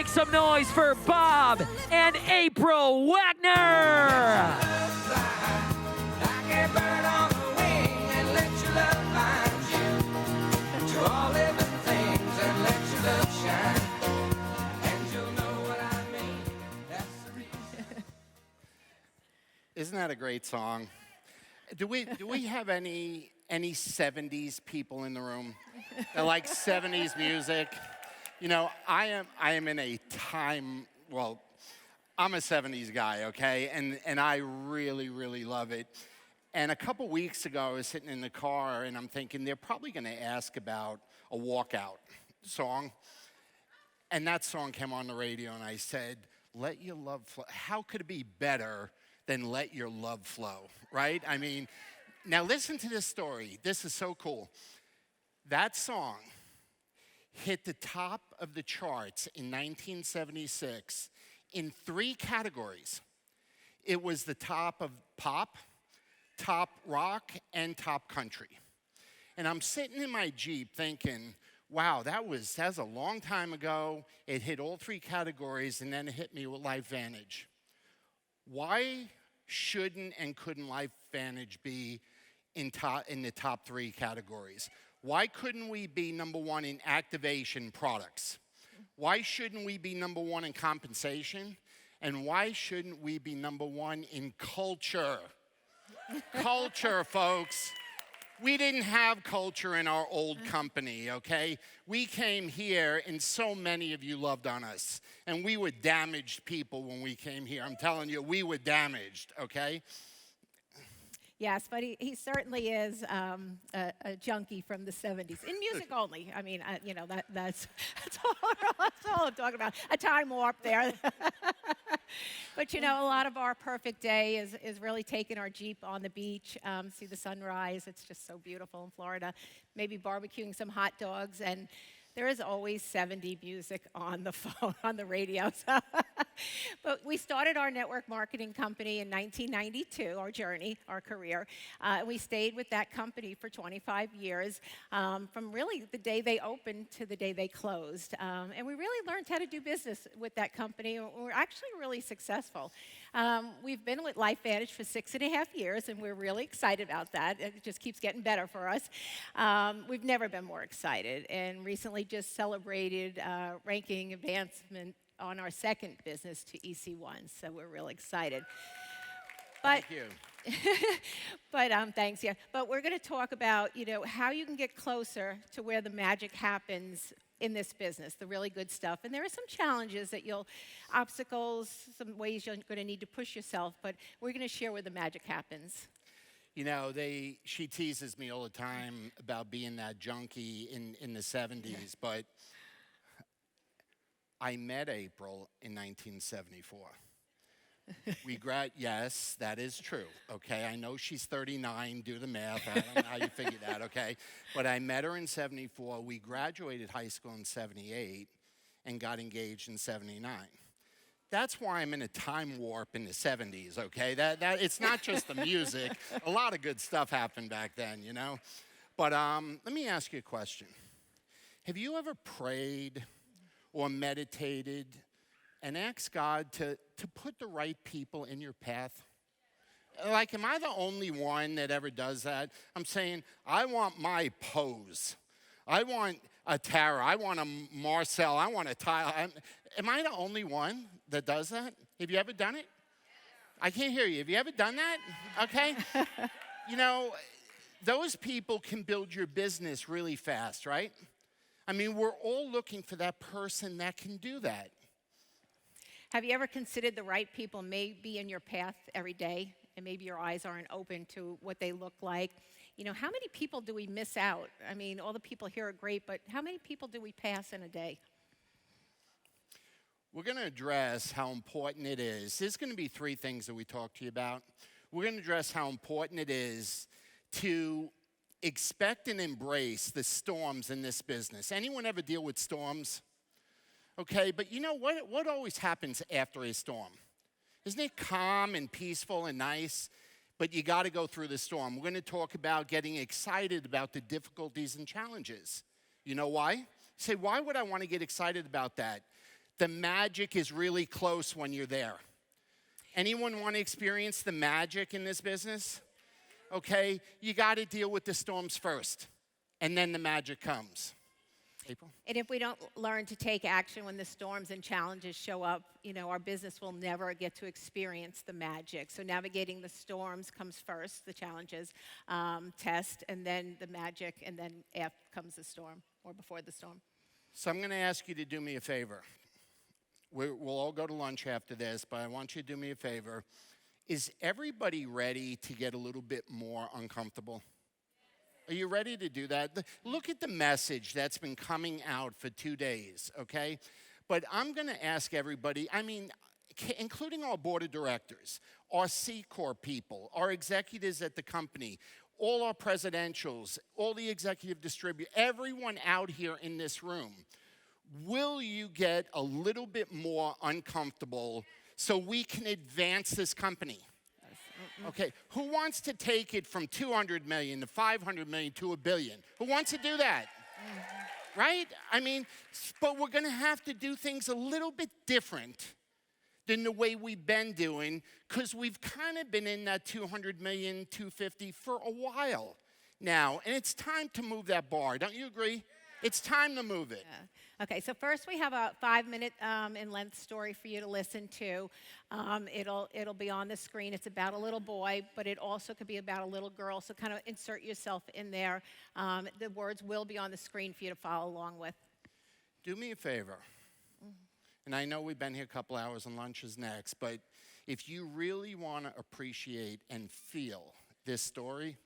Make some noise for Bob and April Wagner. Isn't that a great song? Do we have any 70s people in the room that like 70s music? You know, I am in a time, well, I'm a 70s guy, okay? And I really, really love it. And a couple weeks ago, I was sitting in the car and I'm thinking they're probably going to ask about a walkout song. And that song came on the radio and I said, let your love flow. How could it be better than let your love flow, right? I mean, now listen to this story. This is so cool. That song hit the top of the charts in 1976 in 3 categories. It was the top of pop, top rock, and top country. And I'm sitting in my Jeep thinking, wow, that's a long time ago. It hit all 3 categories, and then it hit me with LifeVantage. Why shouldn't and couldn't LifeVantage be in the top 3 categories? Why couldn't we be number 1 in activation products? Why shouldn't we be number 1 in compensation? And why shouldn't we be number 1 in culture? Culture, folks. We didn't have culture in our old company, okay? We came here, and so many of you loved on us. And we were damaged people when we came here. I'm telling you, we were damaged, okay? Yes, but he certainly is a junkie from the 70s, in music only. I mean, you know, that's all I'm talking about, a time warp there. But, you know, a lot of our perfect day is really taking our Jeep on the beach, see the sunrise. It's just so beautiful in Florida. Maybe barbecuing some hot dogs, and there is always 70s music on the phone, on the radio. But we started our network marketing company in 1992, our journey, our career. We stayed with that company for 25 years, from really the day they opened to the day they closed. And we really learned how to do business with that company. We're actually really successful. We've been with LifeVantage for 6.5 years, and we're really excited about that. It just keeps getting better for us. We've never been more excited, and recently just celebrated ranking advancement on our second business to EC1, so we're really excited. But, Thank you. but thanks, yeah. But we're going to talk about, you know, how you can get closer to where the magic happens in this business, the really good stuff. And there are some challenges obstacles, some ways you're going to need to push yourself, but we're going to share where the magic happens. You know, she teases me all the time about being that junkie in the 70s, but I met April in 1974. Yes, that is true, okay? I know she's 39, do the math, I don't know how you figure that, okay? But I met her in 74, we graduated high school in 78, and got engaged in 79. That's why I'm in a time warp in the 70s, okay? It's not just the music, a lot of good stuff happened back then, you know? But let me ask you a question. Have you ever prayed or meditated and asked God to put the right people in your path? Like, am I the only one that ever does that? I'm saying, I want my pose. I want a Tara. I want a Marcel. I want a Tyler. Am I the only one that does that? Have you ever done it? I can't hear you. Have you ever done that? Okay. You know, those people can build your business really fast, right? I mean, we're all looking for that person that can do that. Have you ever considered the right people may be in your path every day, and maybe your eyes aren't open to what they look like? You know, how many people do we miss out? I mean, all the people here are great, but how many people do we pass in a day? We're going to address how important it is. There's going to be 3 things that we talk to you about. We're going to address how important it is to expect and embrace the storms in this business. Anyone ever deal with storms? Okay, but you know what always happens after a storm? Isn't it calm and peaceful and nice? But you got to go through the storm. We're going to talk about getting excited about the difficulties and challenges. You know why? You say, why would I want to get excited about that? the magic is really close when you're there. Anyone want to experience the magic in this business? Okay, you got to deal with the storms first, and then the magic comes. April? And if we don't learn to take action when the storms and challenges show up, our business will never get to experience the magic. So navigating the storms comes first, the challenges, test, and then the magic, and then after comes the storm, or before the storm. So I'm going to ask you to do me a favor. We'll all go to lunch after this, but I want you to do me a favor. Is everybody ready to get a little bit more uncomfortable? Are you ready to do that? Look at the message that's been coming out for 2 days, okay? But I'm going to ask everybody, including our board of directors, our C-Corp people, our executives at the company, all our presidentials, all the executive distributors, everyone out here in this room, will you get a little bit more uncomfortable so we can advance this company? Okay, who wants to take it from 200 million to 500 million to $1 billion? Who wants to do that? Right? But we're going to have to do things a little bit different than the way we've been doing, because we've kind of been in that 200 million, 250 for a while now, and it's time to move that bar. Don't you agree? It's time to move it. Yeah. Okay, so first we have a 5-minute in length story for you to listen to. It'll be on the screen. It's about a little boy, but it also could be about a little girl. So kind of insert yourself in there. The words will be on the screen for you to follow along with. Do me a favor. And I know we've been here a couple hours and lunch is next, but if you really want to appreciate and feel this story,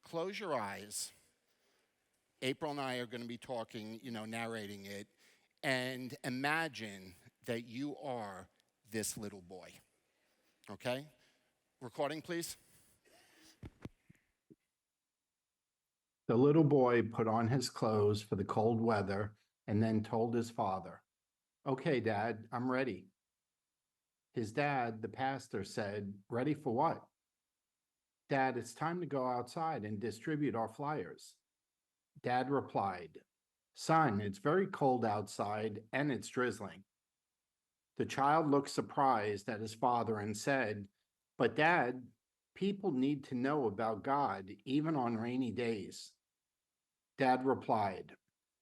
close your eyes. April and I are going to be talking, narrating it, and imagine that you are this little boy. Okay? Recording, please. The little boy put on his clothes for the cold weather and then told his father, "Okay, Dad, I'm ready." His dad, the pastor, said, "Ready for what?" "Dad, it's time to go outside and distribute our flyers." Dad replied, "Son, it's very cold outside and it's drizzling." The child looked surprised at his father and said, "But Dad, people need to know about God even on rainy days." Dad replied,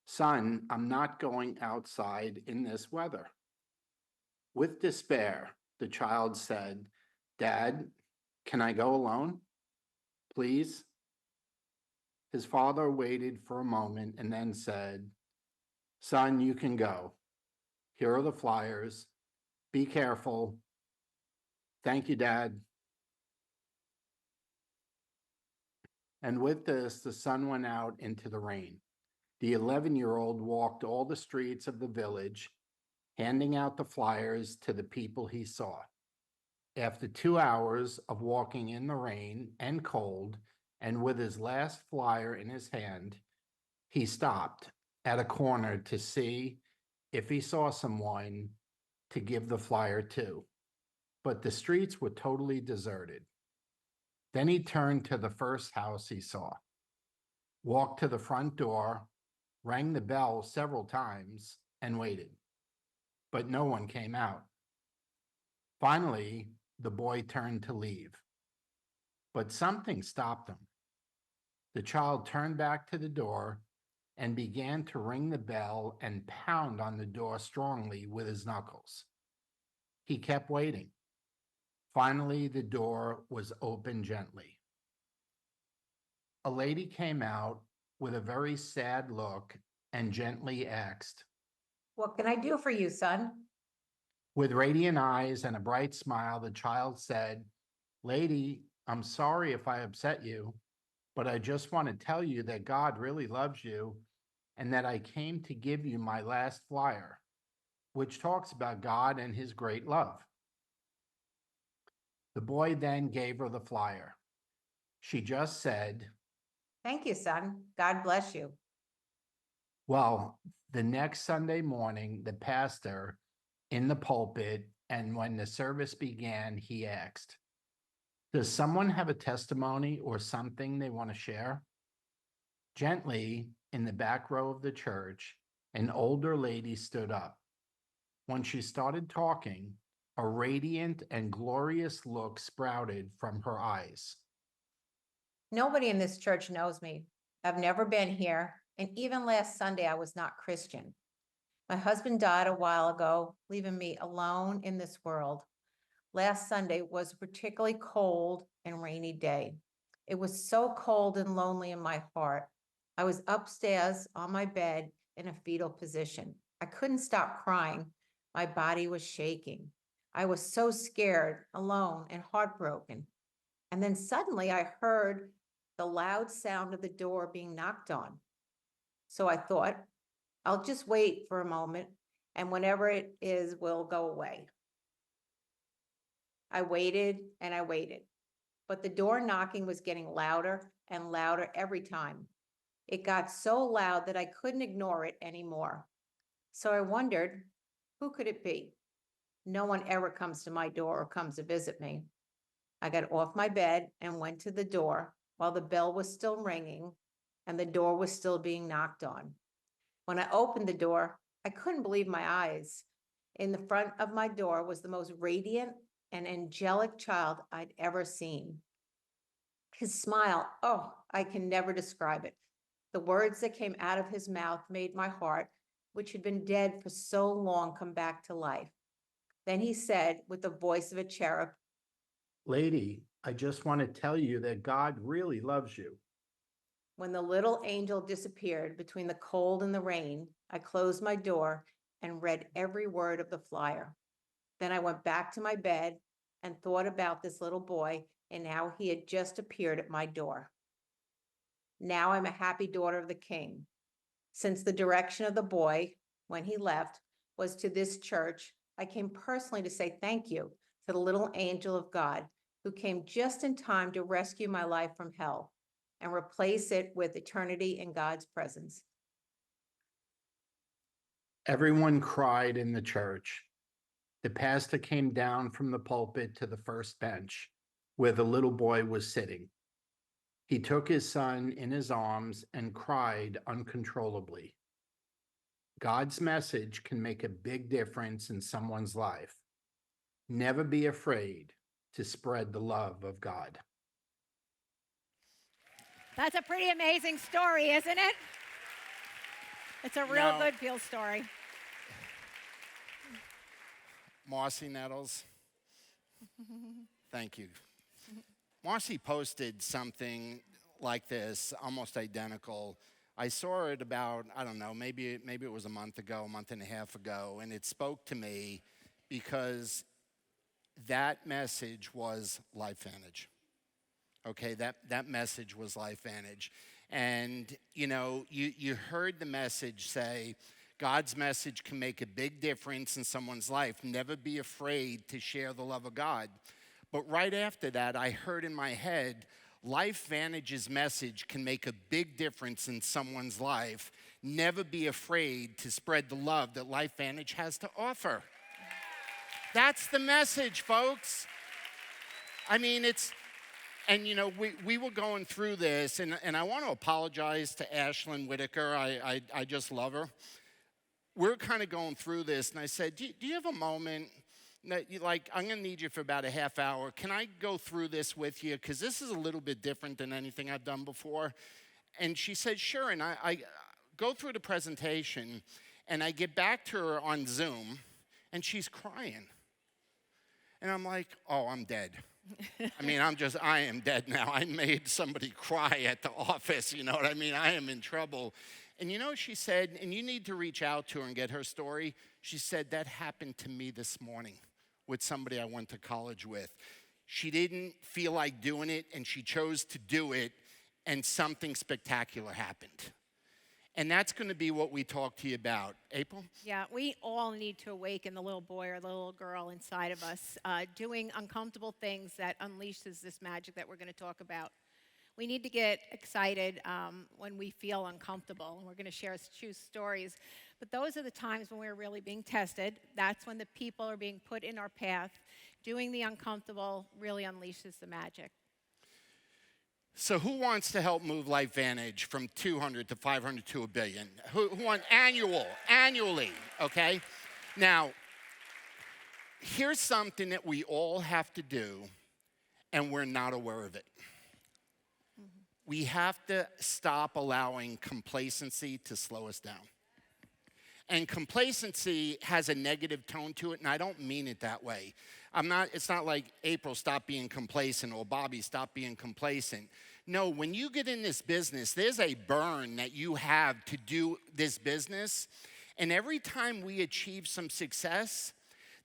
"Son, I'm not going outside in this weather." With despair, the child said, "Dad, can I go alone? Please?" His father waited for a moment and then said, "Son, you can go. Here are the flyers. Be careful. Thank you, Dad." And with this, the son went out into the rain. The 11-year-old walked all the streets of the village, handing out the flyers to the people he saw. After 2 hours of walking in the rain and cold, and with his last flyer in his hand, he stopped at a corner to see if he saw someone to give the flyer to. But the streets were totally deserted. Then he turned to the first house he saw, walked to the front door, rang the bell several times, and waited. But no one came out. Finally, the boy turned to leave. But something stopped him. The child turned back to the door and began to ring the bell and pound on the door strongly with his knuckles. He kept waiting. Finally, the door was opened gently. A lady came out with a very sad look and gently asked, "What can I do for you, son?" With radiant eyes and a bright smile, the child said, "Lady, I'm sorry if I upset you, but I just want to tell you that God really loves you and that I came to give you my last flyer, which talks about God and his great love." The boy then gave her the flyer. She just said, "Thank you, son. God bless you." well, the next Sunday morning, the pastor in the pulpit, and when the service began, he asked, "Does someone have a testimony or something they want to share?" Gently, in the back row of the church, an older lady stood up. When she started talking, a radiant and glorious look sprouted from her eyes. Nobody in this church knows me. I've never been here, and even last Sunday, I was not Christian. My husband died a while ago, leaving me alone in this world. Last Sunday was a particularly cold and rainy day. It was so cold and lonely in my heart. I was upstairs on my bed in a fetal position. I couldn't stop crying. My body was shaking. I was so scared, alone, and heartbroken. And then suddenly I heard the loud sound of the door being knocked on. So I thought, I'll just wait for a moment, and whenever it is, will go away. I waited and I waited, but the door knocking was getting louder and louder every time. It got so loud that I couldn't ignore it anymore. So I wondered, who could it be? No one ever comes to my door or comes to visit me. I got off my bed and went to the door while the bell was still ringing and the door was still being knocked on. When I opened the door, I couldn't believe my eyes. In the front of my door was the most radiant and angelic child I'd ever seen. His smile, oh, I can never describe it. The words that came out of his mouth made my heart, which had been dead for so long, come back to life. Then he said, with the voice of a cherub, Lady, I just want to tell you that God really loves you. when the little angel disappeared between the cold and the rain, I closed my door and read every word of the flyer. Then I went back to my bed and thought about this little boy and how he had just appeared at my door. Now I'm a happy daughter of the King. Since the direction of the boy, when he left, was to this church, I came personally to say thank you to the little angel of God who came just in time to rescue my life from hell and replace it with eternity in God's presence. Everyone cried in the church. The pastor came down from the pulpit to the first bench where the little boy was sitting. He took his son in his arms and cried uncontrollably. God's message can make a big difference in someone's life. Never be afraid to spread the love of God. That's a pretty amazing story, isn't it? It's a real good feel story. Marcy Nettles, thank you. Marcy posted something like this, almost identical. I saw it about, I don't know, maybe it was a month and a half ago, and it spoke to me because that message was LifeVantage. Okay, that message was LifeVantage. And, you heard the message say, God's message can make a big difference in someone's life. Never be afraid to share the love of God. But right after that, I heard in my head, LifeVantage's message can make a big difference in someone's life. Never be afraid to spread the love that LifeVantage has to offer. That's the message, folks. I mean, and we were going through this, and I want to apologize to Ashlyn Whitaker. I just love her. We're kind of going through this, and I said, do you have a moment that I'm going to need you for about a half hour. Can I go through this with you? Because this is a little bit different than anything I've done before. And she said, sure. And I go through the presentation, and I get back to her on Zoom, and she's crying. And I'm like, oh, I'm dead. I am dead now. I made somebody cry at the office, you know what I mean? I am in trouble. And you know what she said? And you need to reach out to her and get her story. She said, that happened to me this morning with somebody I went to college with. She didn't feel like doing it, and she chose to do it, and something spectacular happened. And that's going to be what we talk to you about. April? Yeah, we all need to awaken the little boy or the little girl inside of us, doing uncomfortable things that unleashes this magic that we're going to talk about. We need to get excited when we feel uncomfortable, and we're going to share true stories. But those are the times when we're really being tested. That's when the people are being put in our path. Doing the uncomfortable really unleashes the magic. So who wants to help move LifeVantage from 200 to 500 to $1 billion? Who wants annually, okay? Now, here's something that we all have to do, and we're not aware of it. We have to stop allowing complacency to slow us down. And complacency has a negative tone to it, and I don't mean it that way. It's not like, April, stop being complacent, or Bobby, stop being complacent. No, when you get in this business, there's a burn that you have to do this business. And every time we achieve some success,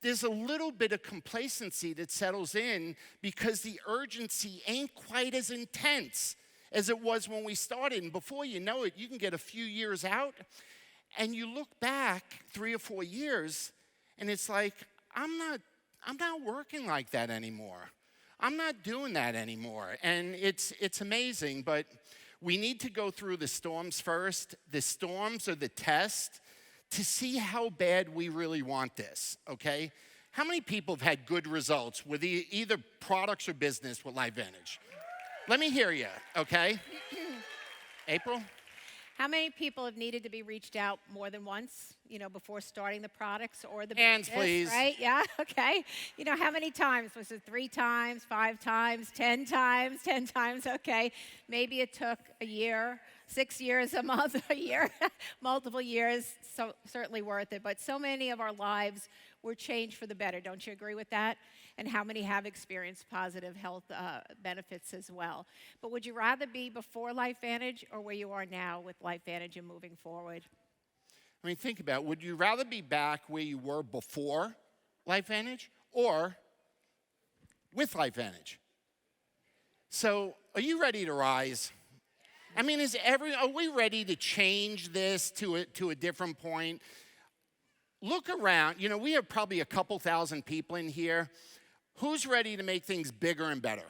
there's a little bit of complacency that settles in because the urgency ain't quite as intense as it was when we started. And before you know it, you can get a few years out, and you look back 3 or 4 years, and it's like, I'm not working like that anymore. I'm not doing that anymore. And it's amazing, but we need to go through the storms first. The storms are the test to see how bad we really want this, okay? How many people have had good results with either products or business with LifeVantage? Let me hear you, okay? April? How many people have needed to be reached out more than once, before starting the products or the Hands, business, please. right? Yeah, okay. How many times? Was it 3 times, 5 times, 10 times, 10 times? Okay. Maybe it took a year, 6 years, a month, a year, multiple years. So certainly worth it. But so many of our lives were changed for the better. Don't you agree with that? And how many have experienced positive health benefits as well? But would you rather be before LifeVantage or where you are now with LifeVantage and moving forward? I mean, think about it. Would you rather be back where you were before LifeVantage or with LifeVantage? So, are you ready to rise? I mean, are we ready to change this to a different point? Look around. We have probably a couple thousand people in here. Who's ready to make things bigger and better?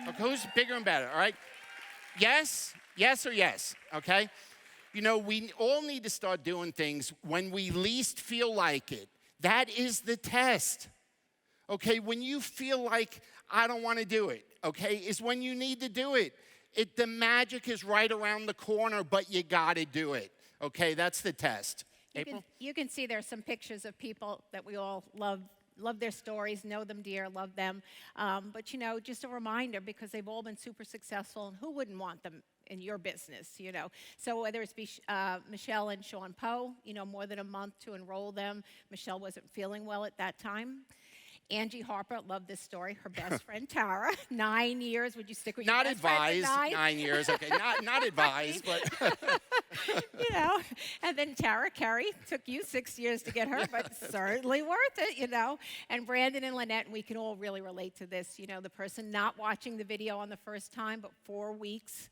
Okay, who's bigger and better, all right? Yes, yes, or yes, okay? We all need to start doing things when we least feel like it. That is the test, okay? When you feel like, I don't want to do it, okay, is when you need to do it. The magic is right around the corner, but you got to do it, okay? That's the test. April? You can see there's some pictures of people that we all love their stories, know them dear, love them. But, just a reminder, because they've all been super successful, and who wouldn't want them in your business, So whether it's Michelle and Sean Poe, more than a month to enroll them. Michelle wasn't feeling well at that time. Angie Harper, loved this story. Her best friend, Tara, 9 years. Would you stick with your Not best friend advised, for 9 years. Okay, not advised, but. And then Tara Carey took you 6 years to get her, but certainly worth it, And Brandon and Lynette, and we can all really relate to this, the person not watching the video on the first time, but 4 weeks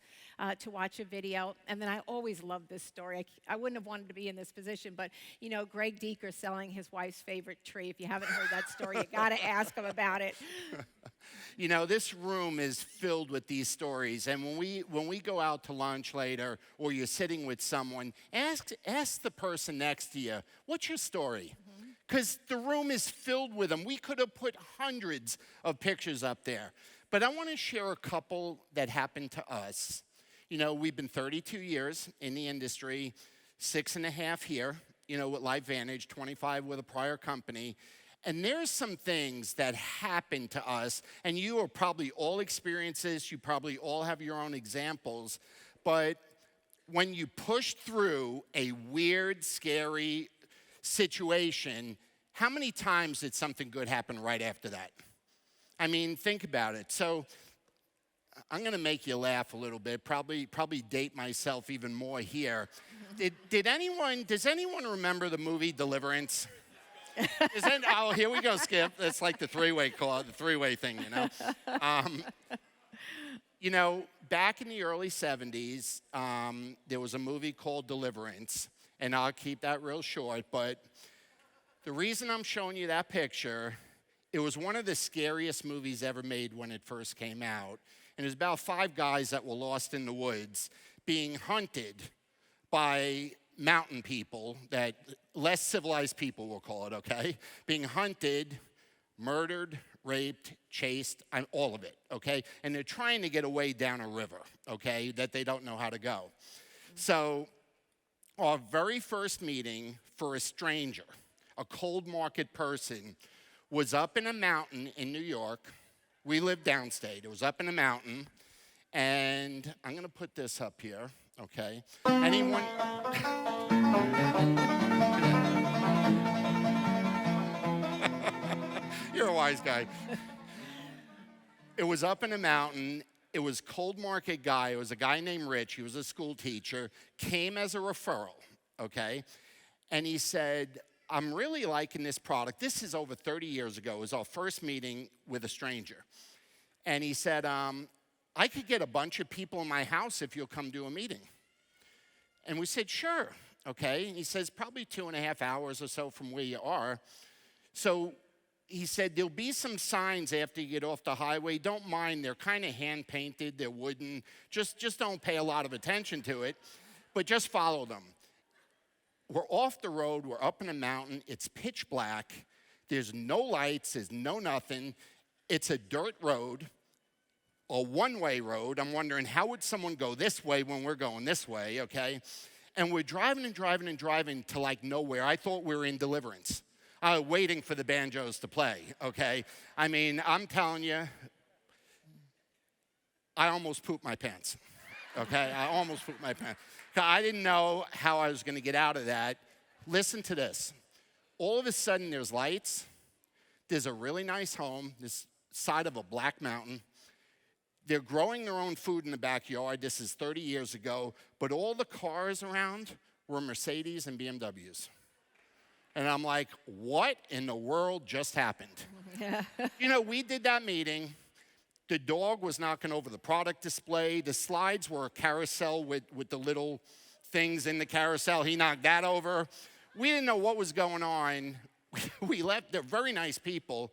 to watch a video. And then I always love this story. I wouldn't have wanted to be in this position, but, Greg Deeker selling his wife's favorite tree. If you haven't heard that story, you got to ask him about it. This room is filled with these stories. And when we go out to lunch later, or you're sitting with someone, ask the person next to you, what's your story? Because the room is filled with them. We could have put hundreds of pictures up there. But I want to share a couple that happened to us. We've been 32 years in the industry, 6.5 here, with LifeVantage, 25 with a prior company. And there's some things that happen to us, and you are probably all experienced this, you probably all have your own examples, but when you push through a weird, scary situation, how many times did something good happen right after that? I mean, think about it. So I'm going to make you laugh a little bit, probably date myself even more here. Does anyone remember the movie Deliverance? Here we go, Skip. That's like the three-way call, the three-way thing, Back in the early 70s, there was a movie called Deliverance, and I'll keep that real short, but the reason I'm showing you that picture, it was one of the scariest movies ever made when it first came out, and it was about 5 guys that were lost in the woods being hunted by mountain people, that less civilized people will call it, okay? Being hunted, murdered, raped, chased, and all of it, okay? And they're trying to get away down a river, okay, that they don't know how to go. So our very first meeting for a stranger, a cold market person, was up in a mountain in New York. We lived downstate. It was up in a mountain. And I'm going to put this up here, okay? Anyone? You're a wise guy. It was up in a mountain. It was cold market guy. It was a guy named Rich. He was a school teacher. Came as a referral, okay? And he said, I'm really liking this product. This is over 30 years ago. It was our first meeting with a stranger. And he said, I could get a bunch of people in my house if you'll come do a meeting. And we said, sure, okay. And he says, probably 2.5 hours or so from where you are. So he said, there'll be some signs after you get off the highway. Don't mind, they're kind of hand-painted, they're wooden. Just don't pay a lot of attention to it, but just follow them. We're off the road, we're up in a mountain, it's pitch black, there's no lights, there's no nothing. It's a dirt road, a one-way road. I'm wondering, how would someone go this way when we're going this way, okay? And we're driving and driving and driving to like nowhere. I thought we were in Deliverance. Waiting for the banjos to play, okay? I mean, I'm telling you, I almost pooped my pants, okay? I almost pooped my pants. I didn't know how I was gonna get out of that. Listen to this. All of a sudden, there's lights. There's a really nice home, this side of a black mountain. They're growing their own food in the backyard. This is 30 years ago, but all the cars around were Mercedes and BMWs. And I'm like, what in the world just happened? You know, we did that meeting. The dog was knocking over the product display. The slides were a carousel with the little things in the carousel. He knocked that over. We didn't know what was going on. We left. They're very nice people.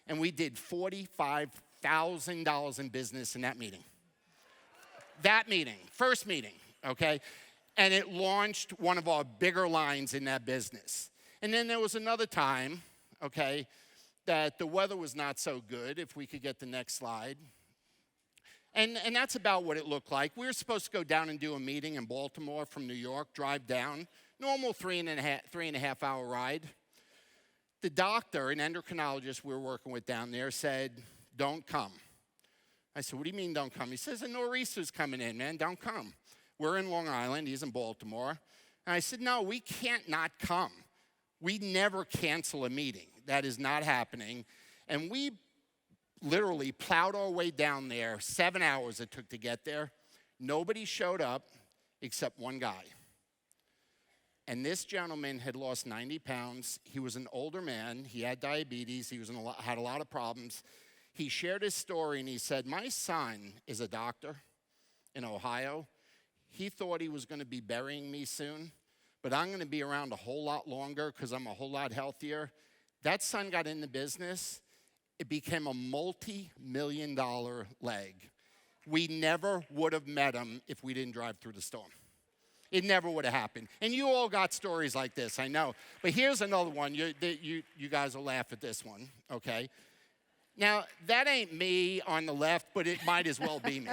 And we did $45,000 in business in that meeting. That meeting, first meeting, okay? And it launched one of our bigger lines in that business. And then there was another time, okay, that the weather was not so good, if we could get the next slide. And that's about what it looked like. We were supposed to go down and do a meeting in Baltimore from New York, drive down, normal 3.5 hour ride. The doctor, an endocrinologist we were working with down there, said, don't come. I said, what do you mean don't come? He says, a nor'easter's coming in, man, don't come. We're in Long Island, he's in Baltimore. And I said, no, we can't not come. We never cancel a meeting. That is not happening. And we literally plowed our way down there, 7 hours it took to get there. Nobody showed up except one guy. And this gentleman had lost 90 pounds. He was an older man. He had diabetes. He had a lot of problems. He shared his story and he said, my son is a doctor in Ohio. He thought he was going to be burying me soon, but I'm going to be around a whole lot longer because I'm a whole lot healthier. That son got in the business. It became a multi-million-dollar leg. We never would have met him if we didn't drive through the storm. It never would have happened. And you all got stories like this, I know. But here's another one. You guys will laugh at this one, okay? Now, that ain't me on the left, but it might as well be me,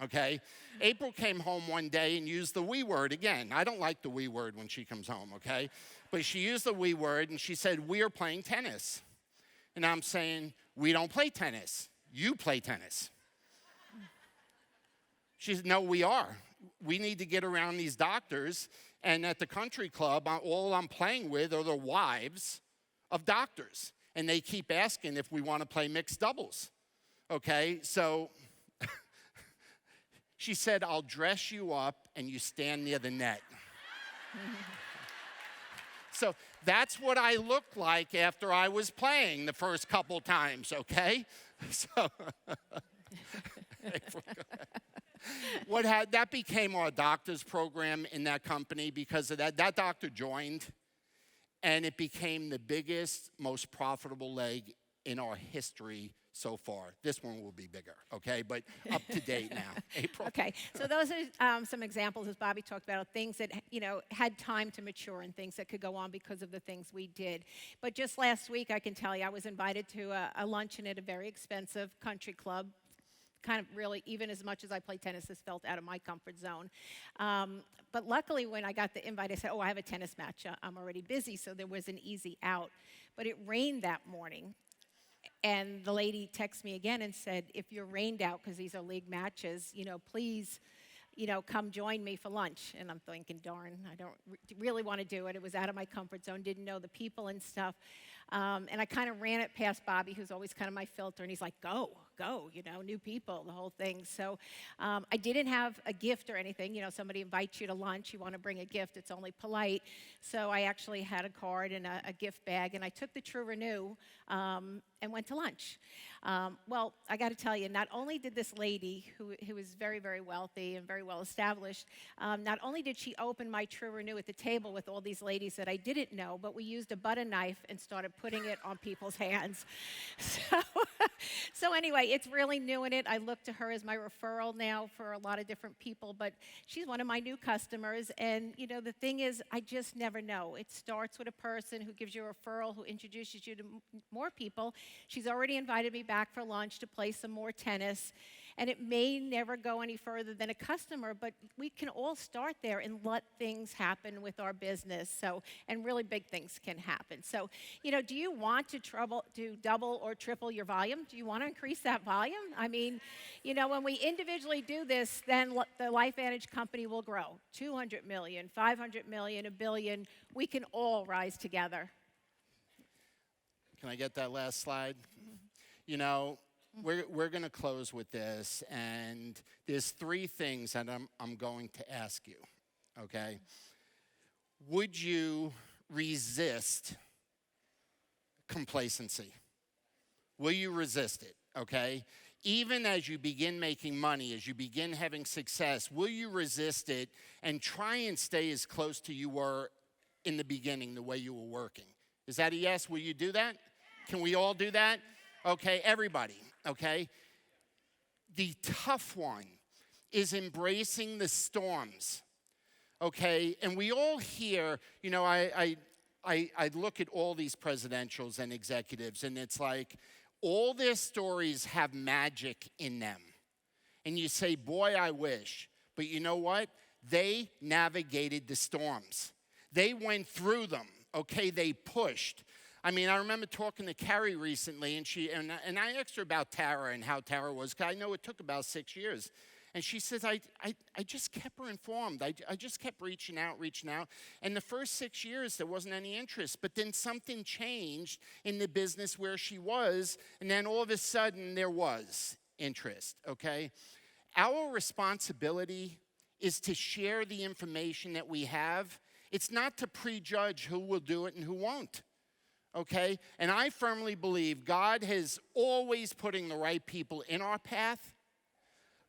okay? April came home one day and used the we word again. I don't like the we word when she comes home, okay? But she used the we word and she said, we are playing tennis. And I'm saying, we don't play tennis. You play tennis. She said, no, we are. We need to get around these doctors. And at the country club, all I'm playing with are the wives of doctors. And they keep asking if we want to play mixed doubles. Okay, so she said, I'll dress you up and you stand near the net. So that's what I looked like after I was playing the first couple times, okay? So that became our doctor's program in that company because of that. That doctor joined, and it became the biggest, most profitable leg in our history so far. This one will be bigger, okay? But up to date now. April? Okay, so those are some examples, as Bobby talked about, of things that, had time to mature and things that could go on because of the things we did. But just last week, I can tell you, I was invited to a luncheon at a very expensive country club. Kind of really, even as much as I play tennis, this felt out of my comfort zone. But luckily, when I got the invite, I said, I have a tennis match. I'm already busy, so there was an easy out. But it rained that morning. And the lady texted me again and said, if you're rained out, because these are league matches, please, come join me for lunch. And I'm thinking, darn, I don't really want to do it. It was out of my comfort zone, didn't know the people and stuff. And I kind of ran it past Bobby, who's always kind of my filter, and he's like, go, new people, the whole thing. So I didn't have a gift or anything. Somebody invites you to lunch, you want to bring a gift, it's only polite. So I actually had a card and a gift bag, and I took the True Renew and went to lunch. Well, I got to tell you, not only did this lady, who is very, very wealthy and very well established, not only did she open my True Renew at the table with all these ladies that I didn't know, but we used a butter knife and started putting it on people's hands. So anyway, it's really new in it. I look to her as my referral now for a lot of different people, but she's one of my new customers. And, the thing is, I just never know. It starts with a person who gives you a referral, who introduces you to more people. She's already invited me back for lunch to play some more tennis. And it may never go any further than a customer, but we can all start there and let things happen with our business. And really big things can happen. So, do you want to double or triple your volume? Do you want to increase that volume? I mean, when we individually do this, then the LifeVantage company will grow. 200 million, 500 million, $1 billion. We can all rise together. Can I get that last slide? We're going to close with this, and there's 3 things that I'm going to ask you, okay? Would you resist complacency? Will you resist it, okay? Even as you begin making money, as you begin having success, will you resist it and try and stay as close to you were in the beginning, the way you were working? Is that a yes? Will you do that? Can we all do that? Okay, everybody, okay? The tough one is embracing the storms, okay? And we all hear, I look at all these presidentials and executives, and it's like all their stories have magic in them. And you say, boy, I wish. But you know what? They navigated the storms. They went through them, okay? They pushed. I mean, I remember talking to Carrie recently, and I asked her about Tara and how Tara was, because I know it took about 6 years. And she says, I just kept her informed. I just kept reaching out. And the first 6 years, there wasn't any interest. But then something changed in the business where she was, and then all of a sudden, there was interest, okay? Our responsibility is to share the information that we have. It's not to prejudge who will do it and who won't. Okay? And I firmly believe God is always putting the right people in our path.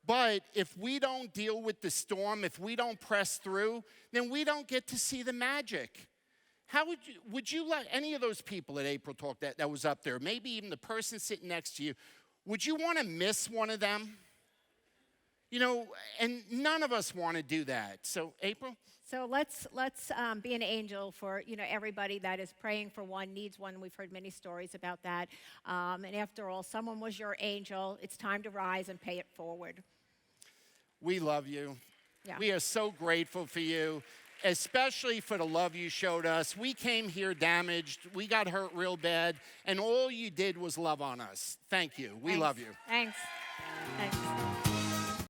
But if we don't deal with the storm, if we don't press through, then we don't get to see the magic. How would you let any of those people at April Talk that was up there, maybe even the person sitting next to you, would you want to miss one of them? And none of us want to do that. So, April? So let's be an angel for everybody that is praying for one, needs one. We've heard many stories about that. And after all, someone was your angel. It's time to rise and pay it forward. We love you. Yeah. We are so grateful for you, especially for the love you showed us. We came here damaged. We got hurt real bad. And all you did was love on us. Thank you. We love you. Thanks.